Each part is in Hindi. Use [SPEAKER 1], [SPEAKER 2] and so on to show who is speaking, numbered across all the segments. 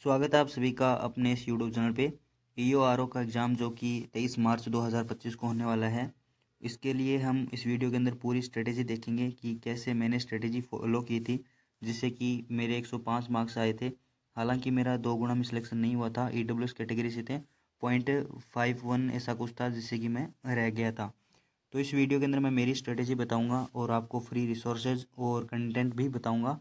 [SPEAKER 1] स्वागत है आप सभी का अपने इस यूट्यूब चैनल पे। EORO का एग्ज़ाम जो कि 23 मार्च 2025 को होने वाला है, इसके लिए हम इस वीडियो के अंदर पूरी स्ट्रेटेजी देखेंगे कि कैसे मैंने स्ट्रेटेजी फॉलो की थी जिससे कि मेरे 105 मार्क्स आए थे। हालांकि मेरा 2 गुना में सिलेक्शन नहीं हुआ था, EWS कैटेगरी से थे, 0.51 ऐसा कुछ था जिससे कि मैं रह गया था। तो इस वीडियो के अंदर मैं मेरी स्ट्रेटेजी बताऊंगा और आपको फ्री रिसोर्सेज और कंटेंट भी बताऊंगा।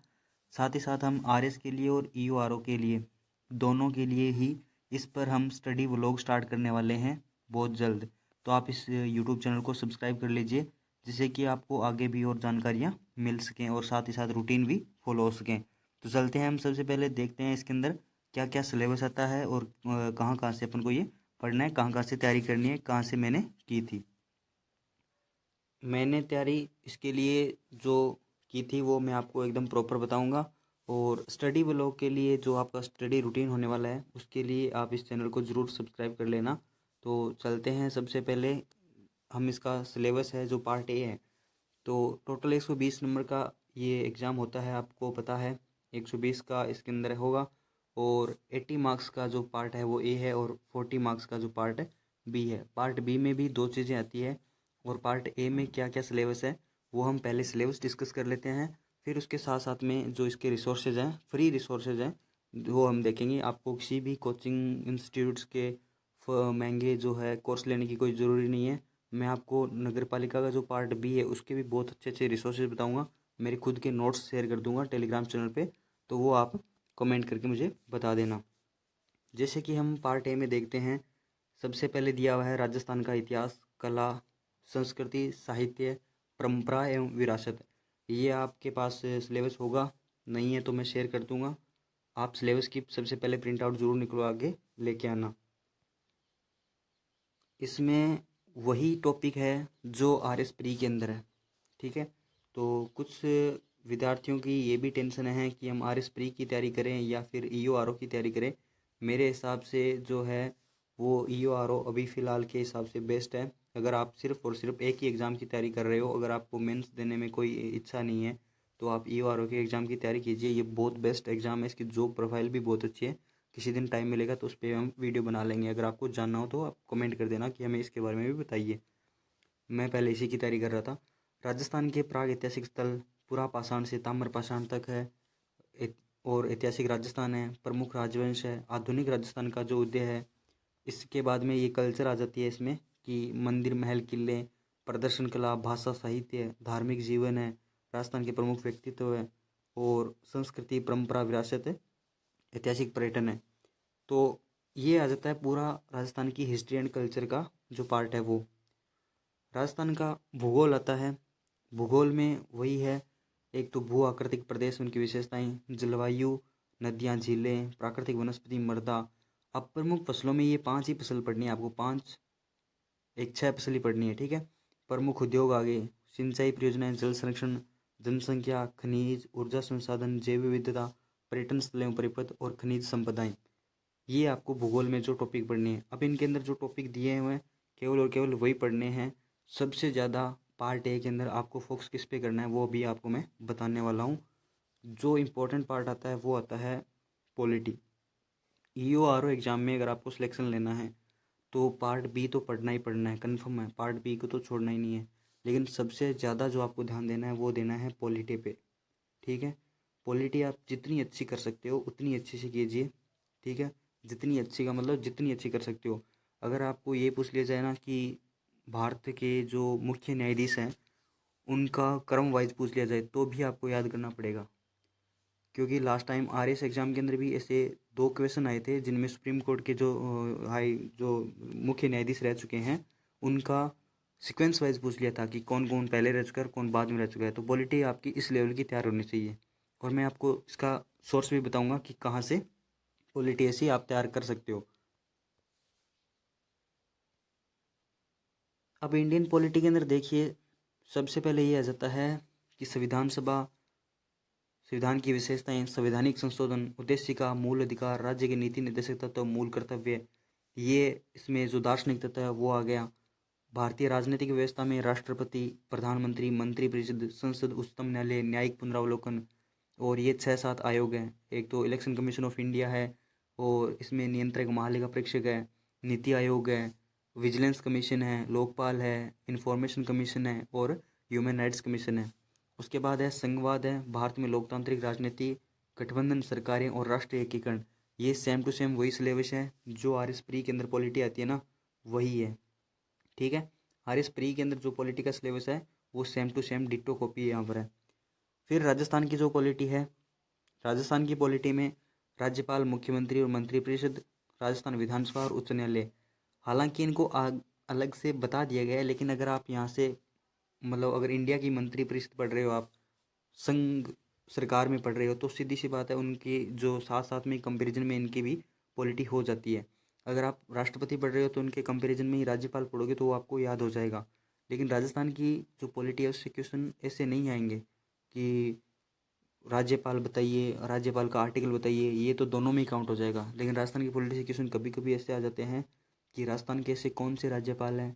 [SPEAKER 1] साथ ही साथ हम RS के लिए और EORO के लिए दोनों के लिए ही इस पर हम स्टडी व्लॉग स्टार्ट करने वाले हैं बहुत जल्द। तो आप इस यूट्यूब चैनल को सब्सक्राइब कर लीजिए जिससे कि आपको आगे भी और जानकारियाँ मिल सकें और साथ ही साथ रूटीन भी फॉलो हो सकें। तो चलते हैं, हम सबसे पहले देखते हैं इसके अंदर क्या क्या सिलेबस आता है और कहाँ कहाँ से अपन को ये पढ़ना है, कहाँ कहाँ से तैयारी करनी है, कहाँ से मैंने की थी। मैंने तैयारी इसके लिए जो की थी वो मैं आपको एकदम प्रॉपर बताऊंगा। और स्टडी ब्लॉग के लिए जो आपका स्टडी रूटीन होने वाला है उसके लिए आप इस चैनल को ज़रूर सब्सक्राइब कर लेना। तो चलते हैं, सबसे पहले हम इसका सिलेबस है जो पार्ट ए है। तो टोटल 120 नंबर का ये एग्ज़ाम होता है, आपको पता है। 120 का इसके अंदर होगा और 80 मार्क्स का जो पार्ट है वो ए है और 40 मार्क्स का जो पार्ट है बी है। पार्ट बी में भी दो चीज़ें आती है और पार्ट ए में क्या क्या सिलेबस है वो हम पहले सिलेबस डिस्कस कर लेते हैं। फिर उसके साथ साथ में जो इसके रिसोर्सेज हैं, फ्री रिसोर्सेज हैं, वो हम देखेंगे। आपको किसी भी कोचिंग इंस्टीट्यूट्स के महंगे जो है कोर्स लेने की कोई ज़रूरी नहीं है। मैं आपको नगर पालिका का जो पार्ट बी है उसके भी बहुत अच्छे अच्छे रिसोर्सेज बताऊंगा। मेरे खुद के नोट्स शेयर कर दूंगा टेलीग्राम चैनल पे, तो वो आप कमेंट करके मुझे बता देना। जैसे कि हम पार्ट ए में देखते हैं, सबसे पहले दिया हुआ है राजस्थान का इतिहास, कला, संस्कृति, साहित्य, परंपरा एवं विरासत। ये आपके पास सिलेबस होगा, नहीं है तो मैं शेयर कर दूंगा। आप सिलेबस की सबसे पहले प्रिंट आउट ज़रूर निकलवा के लेके आना। इसमें वही टॉपिक है जो RS प्री के अंदर है, ठीक है। तो कुछ विद्यार्थियों की ये भी टेंशन है कि हम RS प्री की तैयारी करें या फिर EORO की तैयारी करें। मेरे हिसाब से जो है वो EORO अभी फ़िलहाल के हिसाब से बेस्ट है। अगर आप सिर्फ और सिर्फ एक ही एग्ज़ाम की तैयारी कर रहे हो, अगर आपको मेंस देने में कोई इच्छा नहीं है, तो आप EORO के एग्ज़ाम की तैयारी कीजिए। ये बहुत बेस्ट एग्ज़ाम है, इसकी जॉब प्रोफाइल भी बहुत अच्छी है। किसी दिन टाइम मिलेगा तो उस पर हम वीडियो बना लेंगे। अगर आपको जानना हो तो आप कमेंट कर देना कि हमें इसके बारे में भी बताइए। मैं पहले इसी की तैयारी कर रहा था। राजस्थान के प्राग ऐतिहासिक स्थल पुरा पाषाण से ताम्र पाषाण तक है। और ऐतिहासिक राजस्थान है, प्रमुख राजवंश है, आधुनिक राजस्थान का जो उदय है। इसके बाद में ये कल्चर आ जाती है इसमें कि मंदिर, महल, किले, प्रदर्शन कला, भाषा, साहित्य, धार्मिक जीवन है, राजस्थान के प्रमुख व्यक्तित्व है, और संस्कृति, परंपरा, विरासत है, ऐतिहासिक पर्यटन है। तो ये आ जाता है पूरा राजस्थान की हिस्ट्री एंड कल्चर का जो पार्ट है वो। राजस्थान का भूगोल आता है। भूगोल में वही है, एक तो भू आकृतिक प्रदेश, उनकी विशेषताएं, जलवायु, नदियाँ, झीलें, प्राकृतिक वनस्पति, मृदा। अब प्रमुख फसलों में ये 5 ही फसल पढ़नी है आपको, 5 एक 6 फसल ही पढ़नी है, ठीक है। प्रमुख उद्योग आगे, सिंचाई परियोजनाएं, जल संरक्षण, जनसंख्या, खनिज, ऊर्जा संसाधन, जैव विविधता, पर्यटन स्थल एवं परिपथ और खनिज संपदाएं। ये आपको भूगोल में जो टॉपिक पढ़ने हैं। अब इनके अंदर जो टॉपिक दिए हुए हैं केवल और केवल वही पढ़ने हैं। सबसे ज़्यादा पार्ट ए के अंदर आपको फोकस किस पे करना है वो भी आपको मैं बताने वाला हूँ। जो इम्पोर्टेंट पार्ट आता है वो आता है पॉलिटी। EORO एग्ज़ाम में अगर आपको सिलेक्शन लेना है तो पार्ट बी तो पढ़ना ही पढ़ना है, कन्फर्म है। पार्ट बी को तो छोड़ना ही नहीं है। लेकिन सबसे ज़्यादा जो आपको ध्यान देना है वो देना है पॉलिटी पे, ठीक है। पॉलिटी आप जितनी अच्छी कर सकते हो उतनी अच्छी से कीजिए, ठीक है। जितनी अच्छी का मतलब जितनी अच्छी कर सकते हो। अगर आपको ये पूछ लिया जाए ना कि भारत के जो मुख्य न्यायाधीश हैं उनका क्रम वाइज पूछ लिया जाए तो भी आपको याद करना पड़ेगा, क्योंकि लास्ट टाइम RS एग्ज़ाम के अंदर भी ऐसे 2 क्वेश्चन आए थे जिनमें सुप्रीम कोर्ट के जो हाई जो मुख्य न्यायाधीश रह चुके हैं उनका सीक्वेंस वाइज पूछ लिया था कि कौन कौन पहले रह चुका है और कौन बाद में रह चुका है। तो पॉलिटी आपकी इस लेवल की तैयार होनी चाहिए। और मैं आपको इसका सोर्स भी बताऊंगा कि कहाँ से पॉलिटी ऐसी आप तैयार कर सकते हो। अब इंडियन पॉलिटी के अंदर देखिए, सबसे पहले ये आ जाता है कि संविधान की विशेषताएं, संवैधानिक संशोधन, उद्देशिका, मूल अधिकार, राज्य के नीति निर्देशक तत्व, मूल कर्तव्य। ये इसमें जो दार्शनिक तत्व है वो आ गया। भारतीय राजनीतिक व्यवस्था में राष्ट्रपति, प्रधानमंत्री, मंत्रिपरिषद, संसद, उच्चतम न्यायालय, न्यायिक पुनरावलोकन। और ये 6-7 आयोग हैं। एक तो इलेक्शन कमीशन ऑफ इंडिया है, और इसमें नियंत्रक महालेखा परीक्षक है, नीति आयोग है, विजिलेंस कमीशन है, लोकपाल है, इंफॉर्मेशन कमीशन है और ह्यूमन राइट्स कमीशन है। उसके बाद है संघवाद है, भारत में लोकतांत्रिक राजनीति, गठबंधन सरकारें और राष्ट्रीय एकीकरण। ये सेम टू सेम वही सिलेबस है जो आर एस प्री के अंदर पॉलिटी आती है ना, वही है। ठीक है, आर एस प्री के अंदर जो पॉलिटी का सिलेबस है वो same to same ditto copy यहाँ पर है। फिर राजस्थान की जो पॉलिटी है, राजस्थान की पॉलिटी में राज्यपाल, मुख्यमंत्री और मंत्रिपरिषद, राजस्थान विधानसभा और उच्च न्यायालय। हालांकि इनको अलग से बता दिया गया है, लेकिन अगर आप यहाँ से मतलब अगर इंडिया की मंत्रिपरिषद पढ़ रहे हो, आप संघ सरकार में पढ़ रहे हो, तो सीधी सी बात है उनकी जो साथ साथ में कंपैरिजन में इनकी भी पॉलिटी हो जाती है। अगर आप राष्ट्रपति पढ़ रहे हो तो उनके कंपैरिजन में ही राज्यपाल पढ़ोगे तो वो आपको याद हो जाएगा। लेकिन राजस्थान की जो पॉलिटी है उससे क्वेश्चन ऐसे नहीं आएंगे कि राज्यपाल बताइए, राज्यपाल का आर्टिकल बताइए, ये तो दोनों में ही काउंट हो जाएगा। लेकिन राजस्थान की पॉलिटी से क्वेश्चन कभी कभी ऐसे आ जाते हैं कि राजस्थान के ऐसे कौन से राज्यपाल हैं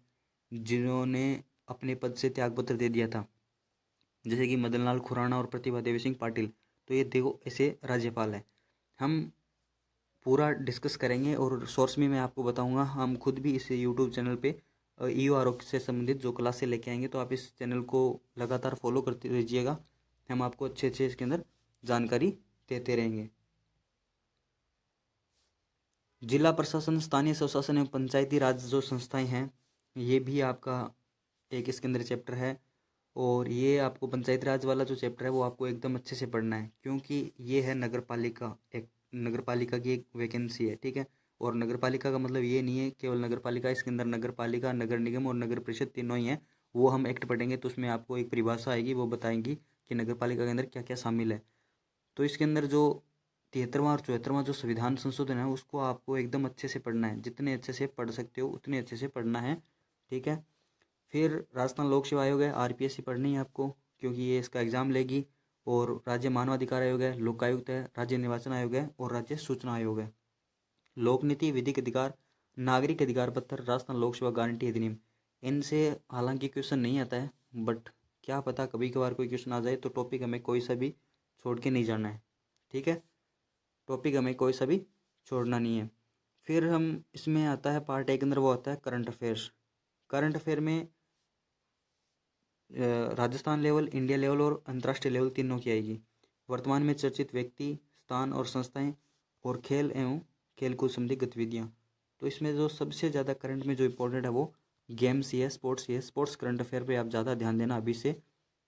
[SPEAKER 1] जिन्होंने अपने पद से त्यागपत्र दे दिया था, जैसे कि मदन लाल खुराना और प्रतिभा देवी सिंह पाटिल। तो ये देखो ऐसे राज्यपाल हैं। हम पूरा डिस्कस करेंगे और सोर्स भी मैं आपको बताऊंगा। हम खुद भी इस यूट्यूब चैनल पे EORO से संबंधित जो क्लासें लेके आएंगे, तो आप इस चैनल को लगातार फॉलो करते रहिएगा। हम आपको अच्छे अच्छे इसके अंदर जानकारी देते रहेंगे। जिला प्रशासन, स्थानीय स्वशासन एवं पंचायती राज जो संस्थाएं हैं, ये भी आपका एक इसके अंदर चैप्टर है। और ये आपको पंचायती राज वाला जो चैप्टर है वो आपको एकदम अच्छे से पढ़ना है, क्योंकि ये है नगर पालिका, एक नगर पालिका की एक वैकेंसी है। ठीक है, और नगर पालिका का मतलब ये नहीं है केवल नगर पालिका, इसके अंदर नगर पालिका, नगर निगम और नगर परिषद तीनों ही हैं। वो हम एक्ट पढ़ेंगे तो उसमें आपको एक परिभाषा आएगी, वो बताएंगी कि नगर पालिका के अंदर क्या क्या शामिल है। तो इसके अंदर जो 73वां और 74वां जो संविधान संशोधन है उसको आपको एकदम अच्छे से पढ़ना है। जितने अच्छे से पढ़ सकते हो उतने अच्छे से पढ़ना है। ठीक है, फिर राजस्थान लोक सेवा आयोग है, RPSC पढ़नी है आपको, क्योंकि ये इसका एग्जाम लेगी। और राज्य मानवाधिकार आयोग है, लोकायुक्त है, राज्य निर्वाचन आयोग है और राज्य सूचना आयोग है। लोक नीति, विधिक अधिकार, नागरिक अधिकार पत्र, राजस्थान लोक सेवा गारंटी अधिनियम। इनसे हालांकि क्वेश्चन नहीं आता है, बट क्या पता कभी कभार कोई क्वेश्चन आ जाए, तो टॉपिक हमें कोई सा भी छोड़ के नहीं जाना है। ठीक है, टॉपिक हमें कोई सा भी छोड़ना नहीं है। फिर हम इसमें आता है पार्ट एक अंदर, वो आता है करंट अफेयर्स। करंट अफेयर में राजस्थान लेवल, इंडिया लेवल और अंतर्राष्ट्रीय लेवल तीनों की आएगी। वर्तमान में चर्चित व्यक्ति, स्थान और संस्थाएं और खेल एवं खेलकूद संबंधी गतिविधियाँ। तो इसमें जो सबसे ज़्यादा करंट में जो इम्पोर्टेंट है वो गेम्स ही है, स्पोर्ट्स ही है। स्पोर्ट्स करंट अफेयर पे आप ज़्यादा ध्यान देना अभी से,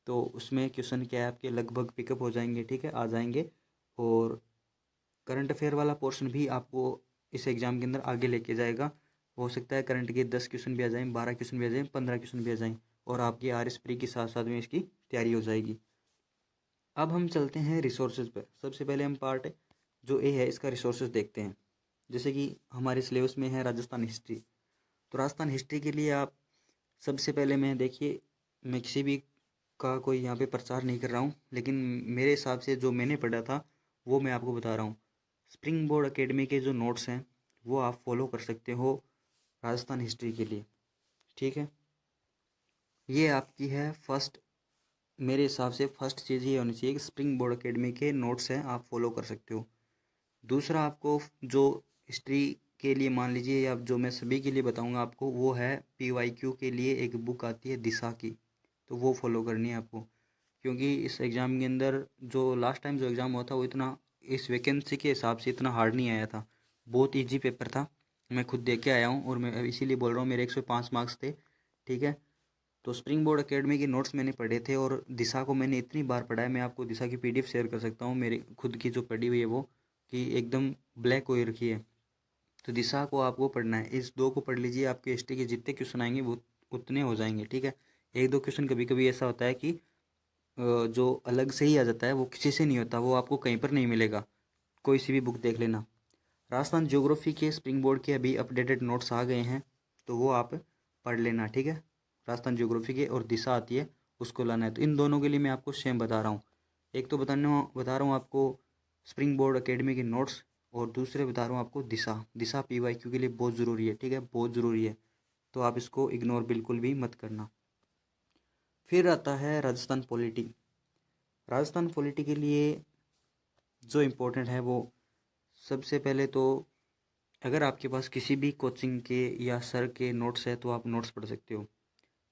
[SPEAKER 1] तो उसमें क्वेश्चन क्या है आपके लगभग पिकअप हो जाएंगे। ठीक है, आ जाएंगे। और करंट अफेयर वाला पोर्शन भी आपको इस एग्ज़ाम के अंदर आगे लेके जाएगा। हो सकता है करंट के 10 क्वेश्चन भी आ जाएँ, 12 क्वेश्चन भी आ जाएँ, 15 क्वेश्चन भी आ जाएँ, और आपकी RS प्री के साथ साथ में इसकी तैयारी हो जाएगी। अब हम चलते हैं रिसोर्सेज पर। सबसे पहले हम पार्ट जो ए है इसका रिसोर्सेज देखते हैं। जैसे कि हमारे सिलेबस में है राजस्थान हिस्ट्री, तो राजस्थान हिस्ट्री के लिए आप सबसे पहले मैं देखिए, मैं किसी भी का कोई यहाँ पे प्रचार नहीं कर रहा हूँ, लेकिन मेरे हिसाब से जो मैंने पढ़ा था वो मैं आपको बता रहा हूँ। स्प्रिंग बोर्ड एकेडमी के जो नोट्स हैं वो आप फॉलो कर सकते हो राजस्थान हिस्ट्री के लिए। ठीक है, ये आपकी है फर्स्ट, मेरे हिसाब से फर्स्ट चीज़ ये होनी चाहिए कि स्प्रिंग बोर्ड एकेडमी के नोट्स हैं, आप फॉलो कर सकते हो। दूसरा, आपको जो हिस्ट्री के लिए मान लीजिए, या जो मैं सभी के लिए बताऊंगा आपको, वो है PYQ के लिए एक बुक आती है दिशा की, तो वो फॉलो करनी है आपको। क्योंकि इस एग्ज़ाम के अंदर जो लास्ट टाइम जो एग्ज़ाम हुआ था वो इतना इस वैकेंसी के हिसाब से इतना हार्ड नहीं आया था, बहुत ईजी पेपर था। मैं खुद देख के आया हूँ और मैं इसीलिए बोल रहा हूँ, मेरे 105 मार्क्स थे। ठीक है, तो स्प्रिंग बोर्ड एकेडमी के नोट्स मैंने पढ़े थे और दिशा को मैंने इतनी बार पढ़ा है, मैं आपको दिशा की PDF शेयर कर सकता हूँ, मेरी खुद की जो पढ़ी हुई है वो, कि एकदम ब्लैक हो रखी है। तो दिशा को आपको पढ़ना है, इस दो को पढ़ लीजिए, आपके हिस्ट्री के जितने क्वेश्चन आएंगे वो उतने हो जाएंगे। ठीक है, एक दो क्वेश्चन कभी कभी ऐसा होता है कि जो अलग से ही आ जाता है, वो किसी से नहीं होता, वो आपको कहीं पर नहीं मिलेगा, कोई सी भी बुक देख लेना। राजस्थान ज्योग्राफी के स्प्रिंग बोर्ड के अभी अपडेटेड नोट्स आ गए हैं, तो वो आप पढ़ लेना। ठीक है, राजस्थान ज्योग्राफी के और दिशा आती है, उसको लाना है। तो इन दोनों के लिए मैं आपको सेम बता रहा हूँ। एक तो बता रहा हूँ आपको स्प्रिंग बोर्ड एकेडमी के नोट्स, और दूसरे बता रहा हूँ आपको दिशा। दिशा PYQ के लिए बहुत ज़रूरी है। ठीक है, बहुत ज़रूरी है, तो आप इसको इग्नोर बिल्कुल भी मत करना। फिर आता है राजस्थान पॉलिटी। राजस्थान पॉलिटी के लिए जो इम्पोर्टेंट है वो सबसे पहले तो अगर आपके पास किसी भी कोचिंग के या सर के नोट्स है तो आप नोट्स पढ़ सकते हो,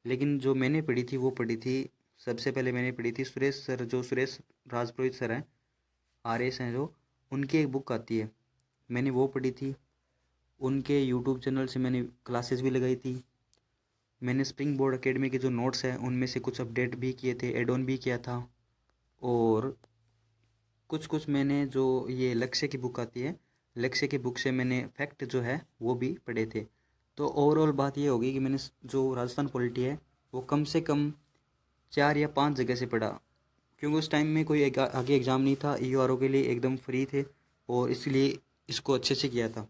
[SPEAKER 1] लेकिन जो मैंने पढ़ी थी वो पढ़ी थी, सबसे पहले मैंने पढ़ी थी सुरेश सर, जो सुरेश राजपुरोहित सर हैं, RS हैं जो, उनकी एक बुक आती है, मैंने वो पढ़ी थी। उनके यूट्यूब चैनल से मैंने क्लासेस भी लगाई थी। मैंने स्प्रिंग बोर्ड एकेडमी के जो नोट्स हैं उनमें से कुछ अपडेट भी किए थे, एड ऑन भी किया था। और कुछ कुछ मैंने जो ये लक्ष्य की बुक आती है, लक्ष्य की बुक से मैंने फैक्ट जो है वो भी पढ़े थे। तो ओवरऑल बात ये होगी कि मैंने जो राजस्थान पॉलिटी है वो कम से कम 4 या 5 जगह से पढ़ा, क्योंकि उस टाइम में कोई आगे एग्ज़ाम नहीं था, EORO के लिए एकदम फ्री थे और इसलिए इसको अच्छे से किया था।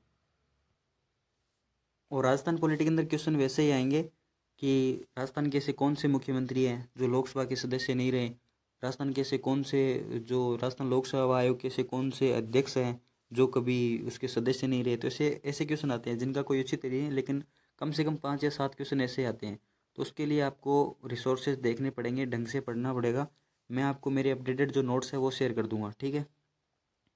[SPEAKER 1] और राजस्थान पॉलिटी के अंदर क्वेश्चन वैसे ही आएंगे कि राजस्थान के ऐसे कौन से मुख्यमंत्री हैं जो लोकसभा के सदस्य नहीं रहे, राजस्थान के ऐसे कौन से, जो राजस्थान लोकसभा आयोग के ऐसे कौन से अध्यक्ष हैं जो कभी उसके सदस्य नहीं रहे। तो ऐसे ऐसे क्वेश्चन आते हैं जिनका कोई उचित नहीं है, लेकिन कम से कम 5 या 7 क्वेश्चन ऐसे आते हैं। तो उसके लिए आपको रिसोर्सेज देखने पड़ेंगे, ढंग से पढ़ना पड़ेगा। मैं आपको मेरे अपडेटेड जो नोट्स है वो शेयर कर दूंगा, ठीक है।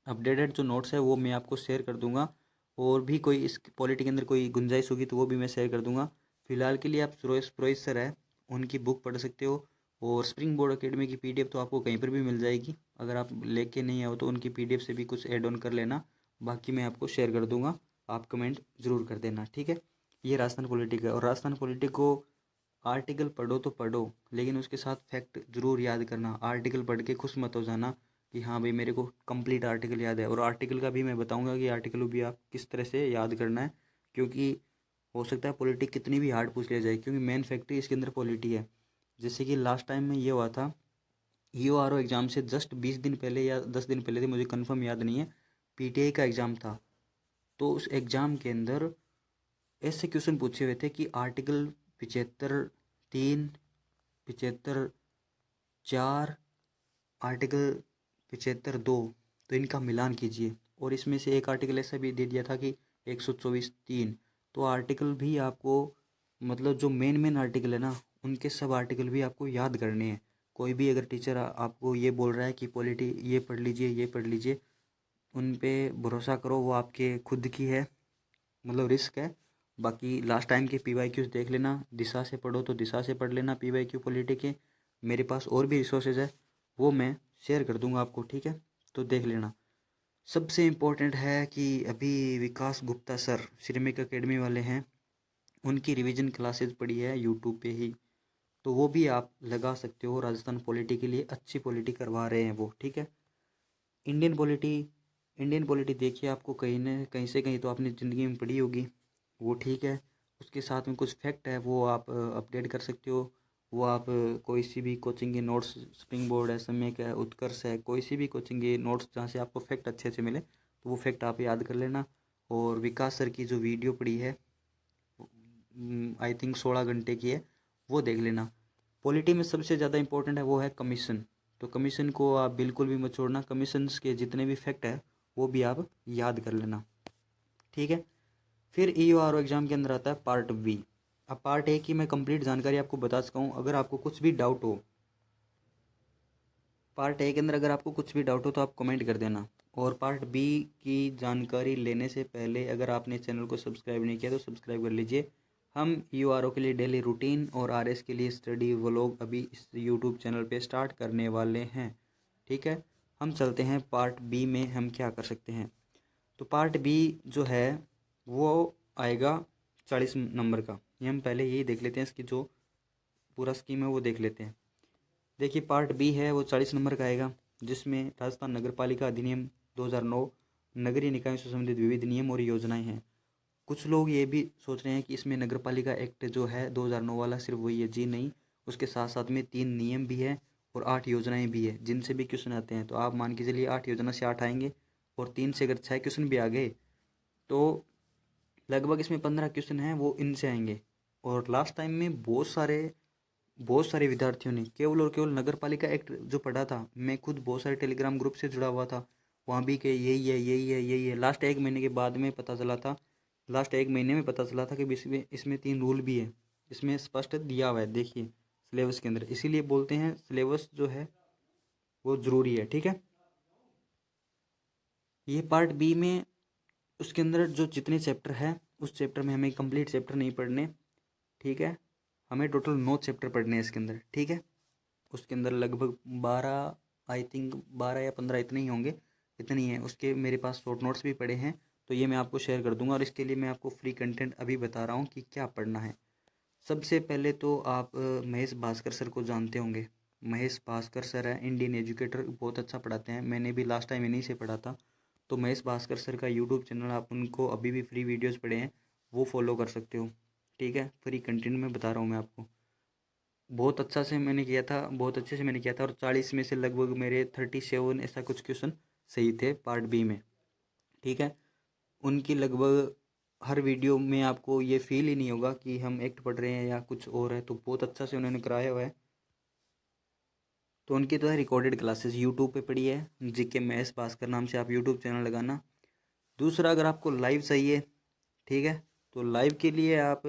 [SPEAKER 1] अपडेटेड जो नोट्स है वो मैं आपको शेयर कर दूंगा, और भी कोई इस पॉलिटी के अंदर कोई गुंजाइश होगी तो वो भी मैं शेयर कर दूंगा। फिलहाल के लिए आप सुरेश पुरोहित सर है उनकी बुक पढ़ सकते हो, और स्प्रिंग बोर्ड एकेडमी की PDF तो आपको कहीं पर भी मिल जाएगी, अगर आप लेके नहीं आओ तो उनकी PDF से भी कुछ ऐड ऑन कर लेना, बाकी मैं आपको शेयर कर दूंगा, आप कमेंट ज़रूर कर देना, ठीक है। ये राजस्थान पॉलिटी का। और राजस्थान पॉलिटी को आर्टिकल पढ़ो तो पढ़ो, लेकिन उसके साथ फैक्ट ज़रूर याद करना। आर्टिकल पढ़ के खुश मत हो जाना कि हाँ भाई मेरे को कंप्लीट आर्टिकल याद है। और आर्टिकल का भी मैं बताऊंगा कि आर्टिकल भी आप किस तरह से याद करना है, क्योंकि हो सकता है पॉलिटी कितनी भी हार्ड पूछ लिया जाए, क्योंकि मेन फैक्ट ही इसके अंदर पॉलिटी है। जैसे कि लास्ट टाइम में ये हुआ था, EORO एग्ज़ाम से जस्ट 20 दिन पहले या 10 दिन पहले थे, मुझे कंफर्म याद नहीं है, PTI का एग्ज़ाम था। तो उस एग्ज़ाम के अंदर ऐसे क्वेश्चन पूछे हुए थे कि आर्टिकल 75(3), 75(4), आर्टिकल 75(2), तो इनका मिलान कीजिए। और इसमें से एक आर्टिकल ऐसा भी दे दिया था कि 124(3), तो आर्टिकल भी आपको, मतलब जो मेन मेन आर्टिकल है ना, उनके सब आर्टिकल भी आपको याद करने हैं। कोई भी अगर टीचर आपको ये बोल रहा है कि पॉलिटी ये पढ़ लीजिए, ये पढ़ लीजिए, उन पे भरोसा करो, वो आपके खुद की है, मतलब रिस्क है। बाकी लास्ट टाइम के PYQs देख लेना, दिशा से पढ़ो तो दिशा से पढ़ लेना PYQ पॉलिटी के। मेरे पास और भी रिसोर्सेज है, वो मैं शेयर कर दूंगा आपको, ठीक है, तो देख लेना। सबसे इम्पोर्टेंट है कि अभी विकास गुप्ता सर श्रीमिक एकेडमी वाले हैं, उनकी रिवीजन क्लासेस पड़ी है यूट्यूब पे ही, तो वो भी आप लगा सकते हो। राजस्थान पॉलिटी के लिए अच्छी पॉलिटी करवा रहे हैं वो, ठीक है। इंडियन पॉलिटी, इंडियन पॉलिटी देखिए, आपको कहीं न कहीं से कहीं तो आपने ज़िंदगी में पढ़ी होगी, वो ठीक है। उसके साथ में कुछ फैक्ट है वो आप अपडेट कर सकते हो। वो आप कोई सी भी कोचिंग के नोट्स, स्प्रिंग बोर्ड है, सम्यक है, उत्कर्ष है, कोई सी भी कोचिंग के नोट्स जहाँ से आपको फैक्ट अच्छे से मिले तो वो फैक्ट आप याद कर लेना। और विकास सर की जो वीडियो पड़ी है, आई थिंक 16 घंटे की है, वो देख लेना। पॉलिटी में सबसे ज़्यादा इंपॉर्टेंट है वो है कमीशन, तो कमीशन को आप बिल्कुल भी मत छोड़ना। कमीशंस के जितने भी फैक्ट है वो भी आप याद कर लेना, ठीक है। फिर EORO एग्ज़ाम के अंदर आता है पार्ट B। अब पार्ट A की मैं कंप्लीट जानकारी आपको बता चुका हूँ। अगर आपको कुछ भी डाउट हो, पार्ट A के अंदर अगर आपको कुछ भी डाउट हो तो आप कमेंट कर देना। और पार्ट B की जानकारी लेने से पहले अगर आपने चैनल को सब्सक्राइब नहीं किया तो सब्सक्राइब कर लीजिए। हम EORO के लिए डेली रूटीन और RS के लिए स्टडी व्लॉग अभी इस यूट्यूब चैनल पे स्टार्ट करने वाले हैं, ठीक है। हम चलते हैं पार्ट B में हम क्या कर सकते हैं। तो पार्ट B जो है वो आएगा 40 नंबर का। ये हम पहले यही देख लेते हैं, इसकी जो पूरा स्कीम है वो देख लेते हैं। देखिए पार्ट B है वो 40 नंबर का आएगा, जिसमें राजस्थान नगर पालिका अधिनियम 2009, नगरीय निकायों से संबंधित विविध नियम और योजनाएं हैं। कुछ लोग ये भी सोच रहे हैं कि इसमें नगर पालिका एक्ट जो है 2009 वाला सिर्फ वही है, जी नहीं, उसके साथ साथ में 3 नियम भी है और 8 योजनाएं भी है, जिनसे भी क्वेश्चन आते हैं। तो आप मान के चलिए 8 योजना से 8 आएंगे, और 3 से अगर 6 क्वेश्चन भी आ गए तो लगभग इसमें 15 क्वेश्चन हैं वो इनसे आएंगे। और लास्ट टाइम में बहुत सारे विद्यार्थियों ने केवल और केवल नगर पालिका एक्ट जो पढ़ा था, मैं खुद बहुत सारे टेलीग्राम ग्रुप से जुड़ा हुआ था, वहाँ भी के यही है यही है यही है। लास्ट 1 महीने के बाद में पता चला था, लास्ट 1 महीने में पता चला था कि इसमें इसमें 3 रूल भी है, इसमें स्पष्ट दिया हुआ है, देखिए सिलेबस के अंदर। इसीलिए बोलते हैं सिलेबस जो है वो ज़रूरी है, ठीक है। ये पार्ट B में उसके अंदर जो जितने चैप्टर है उस चैप्टर में हमें कंप्लीट चैप्टर नहीं पढ़ने, ठीक है, हमें टोटल 9 चैप्टर पढ़ने हैं इसके अंदर, ठीक है। उसके अंदर लगभग 12, आई थिंक 12 या 15 इतने ही होंगे, इतनी है। उसके मेरे पास शॉर्ट नोट्स भी पड़े हैं, तो ये मैं आपको शेयर कर दूंगा। और इसके लिए मैं आपको फ्री कंटेंट अभी बता रहा हूँ कि क्या पढ़ना है। सबसे पहले तो आप महेश भास्कर सर को जानते होंगे। महेश भास्कर सर है, इंडियन एजुकेटर, बहुत अच्छा पढ़ाते हैं। मैंने भी लास्ट टाइम इन्हीं से पढ़ा था। तो महेश भास्कर सर का यूट्यूब चैनल, आप उनको अभी भी फ्री वीडियोज़ पढ़े हैं वो फॉलो कर सकते हो, ठीक है। फ्री कंटेंट में बता रहा हूँ मैं आपको। बहुत अच्छा से मैंने किया था, बहुत अच्छे से मैंने किया था, और 40 में से लगभग मेरे 37 ऐसा कुछ क्वेश्चन सही थे पार्ट बी में, ठीक है। उनकी लगभग हर वीडियो में आपको ये फील ही नहीं होगा कि हम एक्ट पढ़ रहे हैं या कुछ और है, तो बहुत अच्छा से उन्होंने कराया हुआ है। तो उनकी तो है रिकॉर्डेड क्लासेस यूट्यूब पे पड़ी है, जीके महेश भास्कर नाम से आप यूट्यूब चैनल लगाना। दूसरा, अगर आपको लाइव चाहिए, ठीक है, तो लाइव के लिए आप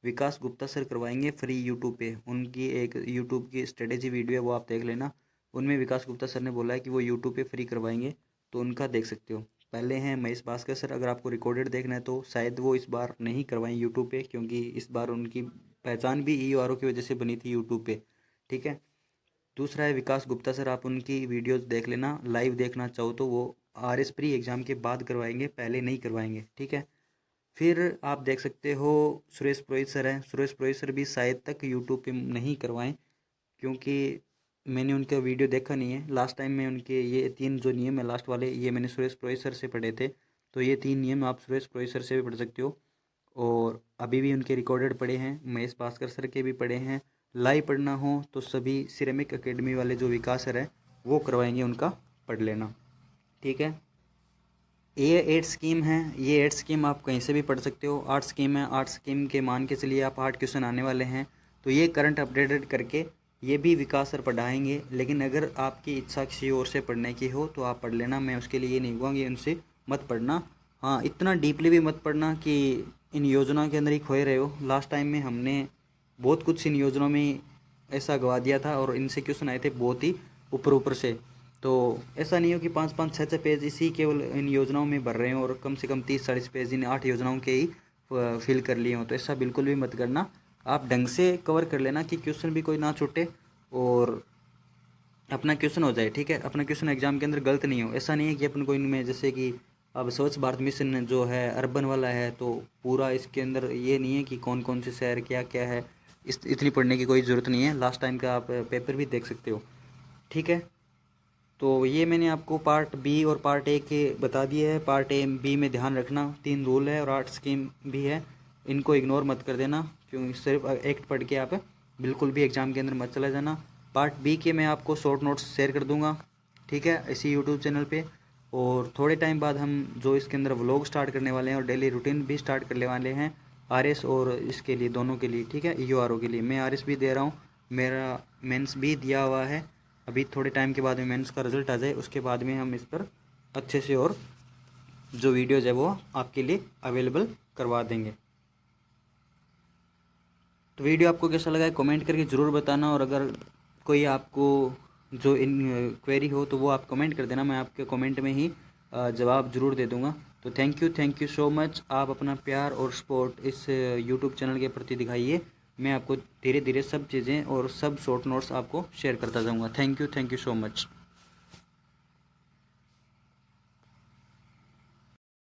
[SPEAKER 1] विकास गुप्ता सर करवाएंगे फ्री यूट्यूब पे। उनकी एक यूट्यूब की स्ट्रेटेजी वीडियो है, वो आप देख लेना। उनमें विकास गुप्ता सर ने बोला है कि वो यूट्यूब पे फ्री करवाएंगे, तो उनका देख सकते हो। पहले हैं महेश भास्कर सर, अगर आपको रिकॉर्डेड देखना है तो शायद वो इस बार नहीं करवाएं यूट्यूब पे, क्योंकि इस बार उनकी पहचान भी EORO की वजह से बनी थी यूट्यूब पे, ठीक है। दूसरा है विकास गुप्ता सर, आप उनकी वीडियोस देख लेना। लाइव देखना चाहो तो वो RS प्री एग्ज़ाम के बाद करवाएंगे, पहले नहीं करवाएंगे, ठीक है। फिर आप देख सकते हो सुरेश पुरोहित सर हैं। सुरेश पुरोहित सर भी शायद तक यूट्यूब पे नहीं करवाएं, क्योंकि मैंने उनका वीडियो देखा नहीं है। लास्ट टाइम में उनके ये 3 जो नियम है लास्ट वाले, ये मैंने सुरेश पुरोहित सर से पढ़े थे। तो ये 3 नियम आप सुरेश पुरोहित सर से भी पढ़ सकते हो, और अभी भी उनके रिकॉर्डेड पढ़े हैं, महेश भास्कर सर के भी पढ़े हैं। लाइव पढ़ना हो तो सभी सिरेमिक एकेडमी वाले जो विकास सर है वो करवाएंगे, उनका पढ़ लेना, ठीक है। ये 8 स्कीम है, ये 8 स्कीम आप कहीं से भी पढ़ सकते हो। 8 स्कीम है, 8 स्कीम के मान के चलिए आप 8 क्वेश्चन आने वाले हैं, तो ये करंट अपडेटेड करके ये भी विकास सर पढ़ाएंगे। लेकिन अगर आपकी इच्छा किसी और से पढ़ने की हो तो आप पढ़ लेना, मैं उसके लिए ये नहीं कहूँगा कि उनसे मत पढ़ना। हाँ, इतना डीपली भी मत पढ़ना कि इन योजनाओं के अंदर ही खोए रहे हो। लास्ट टाइम में हमने बहुत कुछ इन योजनाओं में ऐसा गवा दिया था, और इनसे क्वेश्चन आए थे बहुत ही ऊपर ऊपर से। तो ऐसा नहीं हो कि 5-5, 6-6 पेज इसी केवल इन योजनाओं में भर रहे हैं, और कम से कम 30-40 पेज इन 8 योजनाओं के ही फिल कर लिए हों। तो ऐसा बिल्कुल भी मत करना, आप ढंग से कवर कर लेना कि क्वेश्चन भी कोई ना छूटे और अपना क्वेश्चन हो जाए, ठीक है। अपना क्वेश्चन एग्जाम के अंदर गलत नहीं हो। ऐसा नहीं है कि अपन को इनमें, जैसे कि अब स्वच्छ भारत मिशन जो है अर्बन वाला है, तो पूरा इसके अंदर ये नहीं है कि कौन कौन से शहर क्या क्या है, इतनी पढ़ने की कोई ज़रूरत नहीं है। लास्ट टाइम का आप पेपर भी देख सकते हो, ठीक है। तो ये मैंने आपको पार्ट बी और पार्ट ए के बता दिए है। पार्ट ए बी में ध्यान रखना, 3 रूल है और 8 स्कीम भी है, इनको इग्नोर मत कर देना, क्योंकि सिर्फ एक्ट पढ़ के आप बिल्कुल भी एग्ज़ाम के अंदर मत चला जाना। पार्ट बी के मैं आपको शॉर्ट नोट्स शेयर कर दूंगा, ठीक है, इसी यूट्यूब चैनल पे। और थोड़े टाइम बाद हम जो इसके अंदर व्लॉग स्टार्ट करने वाले हैं और डेली रूटीन भी स्टार्ट करने वाले हैं, RS और इसके लिए, दोनों के लिए, ठीक है। EORO के लिए मैं RS भी दे रहा हूँ, मेरा मेंस भी दिया हुआ है। अभी थोड़े टाइम के बाद में मेंस का रिजल्ट आ जाए, उसके बाद में हम इस पर अच्छे से और जो वीडियोज़ है वो आपके लिए अवेलेबल करवा देंगे। तो वीडियो आपको कैसा लगा है कमेंट करके ज़रूर बताना, और अगर कोई आपको जो इन क्वेरी हो तो वो आप कमेंट कर देना, मैं आपके कमेंट में ही जवाब ज़रूर दे दूँगा। तो थैंक यू सो मच। आप अपना प्यार और सपोर्ट इस यूट्यूब चैनल के प्रति दिखाइए। मैं आपको धीरे धीरे सब चीज़ें और सब शॉर्ट नोट्स आपको शेयर करता जाऊँगा। Thank you so much.